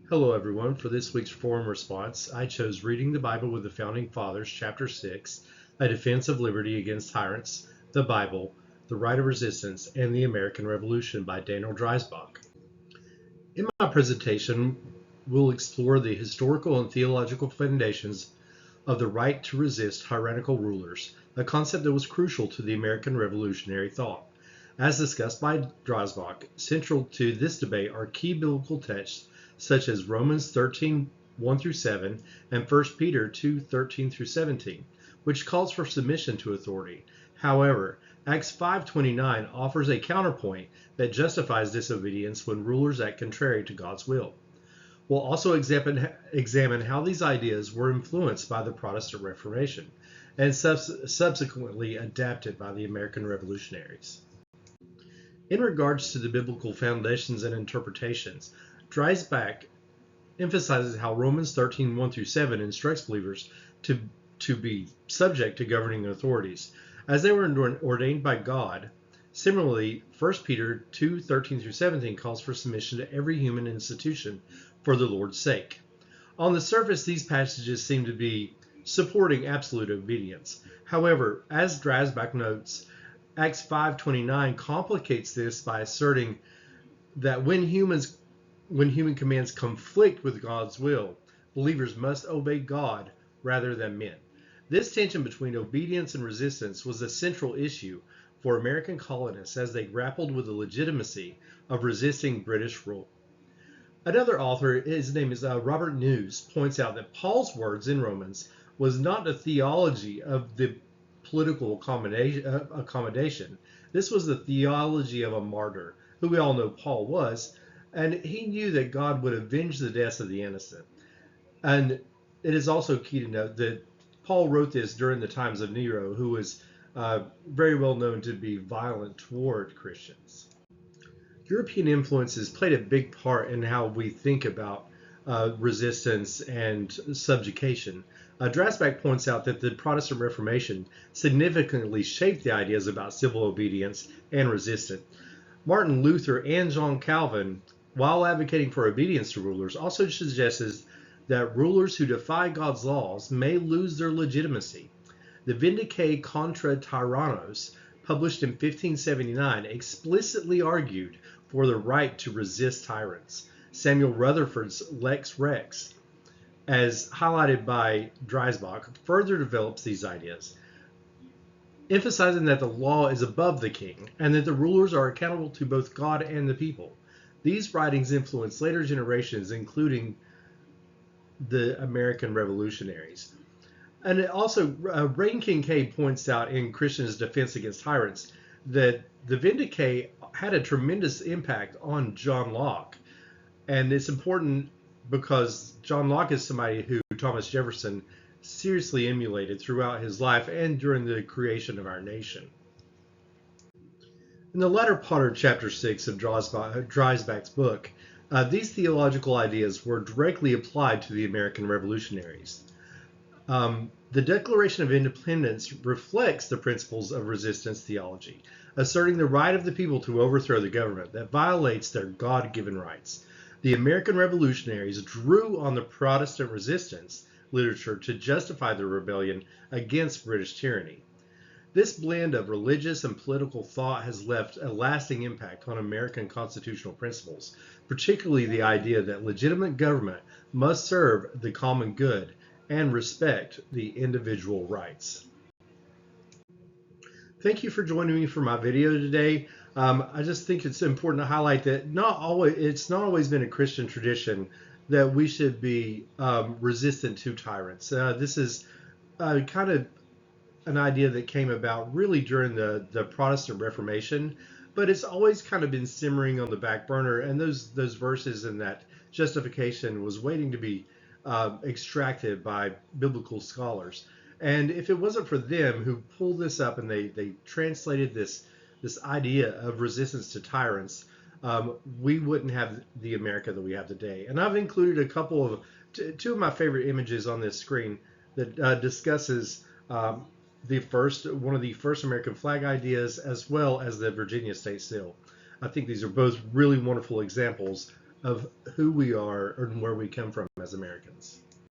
Hello, everyone. For this week's Forum Response, I chose Reading the Bible with the Founding Fathers, Chapter 6, A Defense of Liberty Against Tyrants, the Bible, the Right of Resistance, and the American Revolution by Daniel Driesbach. In my presentation, we'll explore the historical and theological foundations of the right to resist tyrannical rulers, a concept that was crucial to the American revolutionary thought. As discussed by Dreisbach, central to this debate are key biblical texts such as Romans 13:1-7 and 1 Peter 2:13-17, which calls for submission to authority. However, Acts 5:29 offers a counterpoint that justifies disobedience when rulers act contrary to God's will. We'll also examine how these ideas were influenced by the Protestant Reformation and subsequently adapted by the American revolutionaries. In regards to the biblical foundations and interpretations, Dreisbach emphasizes how Romans 13:1-7 instructs believers to be subject to governing authorities, as they were ordained by God. Similarly, 1 Peter 2:13-17 calls for submission to every human institution for the Lord's sake. On the surface, these passages seem to be supporting absolute obedience. However, as Dreisbach notes, Acts 5:29 complicates this by asserting that when human commands conflict with God's will, believers must obey God rather than men. This tension between obedience and resistance was a central issue for American colonists as they grappled with the legitimacy of resisting British rule. Another author, his name is Robert News, points out that Paul's words in Romans was not a theology of the political accommodation. This was the theology of a martyr, who we all know Paul was, and he knew that God would avenge the deaths of the innocent. And it is also key to note that Paul wrote this during the times of Nero, who was very well known to be violent toward Christians. European influences played a big part in how we think about resistance and subjugation. Dreisbach points out that the Protestant Reformation significantly shaped the ideas about civil obedience and resistance. Martin Luther and John Calvin, while advocating for obedience to rulers, also suggests that rulers who defy God's laws may lose their legitimacy. The Vindiciae Contra Tyrannos, published in 1579, explicitly argued for the right to resist tyrants. Samuel Rutherford's Lex Rex, as highlighted by Dreisbach, further develops these ideas, emphasizing that the law is above the king and that the rulers are accountable to both God and the people. These writings influenced later generations, including the American revolutionaries. And it also, Rain Kincaid points out in Christian's Defense Against Tyrants that the Vindiciae had a tremendous impact on John Locke. And it's important because John Locke is somebody who Thomas Jefferson seriously emulated throughout his life and during the creation of our nation. In the latter part of chapter 6 of Dreisbach's book, these theological ideas were directly applied to the American revolutionaries. The Declaration of Independence reflects the principles of resistance theology, asserting the right of the people to overthrow the government that violates their God-given rights. The American revolutionaries drew on the Protestant resistance literature to justify their rebellion against British tyranny. This blend of religious and political thought has left a lasting impact on American constitutional principles, particularly the idea that legitimate government must serve the common good and respect the individual rights. Thank you for joining me for my video today. I just think it's important to highlight that it's not always been a Christian tradition that we should be resistant to tyrants. This is kind of an idea that came about really during the Protestant Reformation, but it's always kind of been simmering on the back burner, and those verses and that justification was waiting to be extracted by biblical scholars. And if it wasn't for them who pulled this up and they translated this idea of resistance to tyrants, we wouldn't have the America that we have today. And I've included a couple of two of my favorite images on this screen that discusses one of the first American flag ideas, as well as the Virginia state seal. I think these are both really wonderful examples of who we are and where we come from as Americans.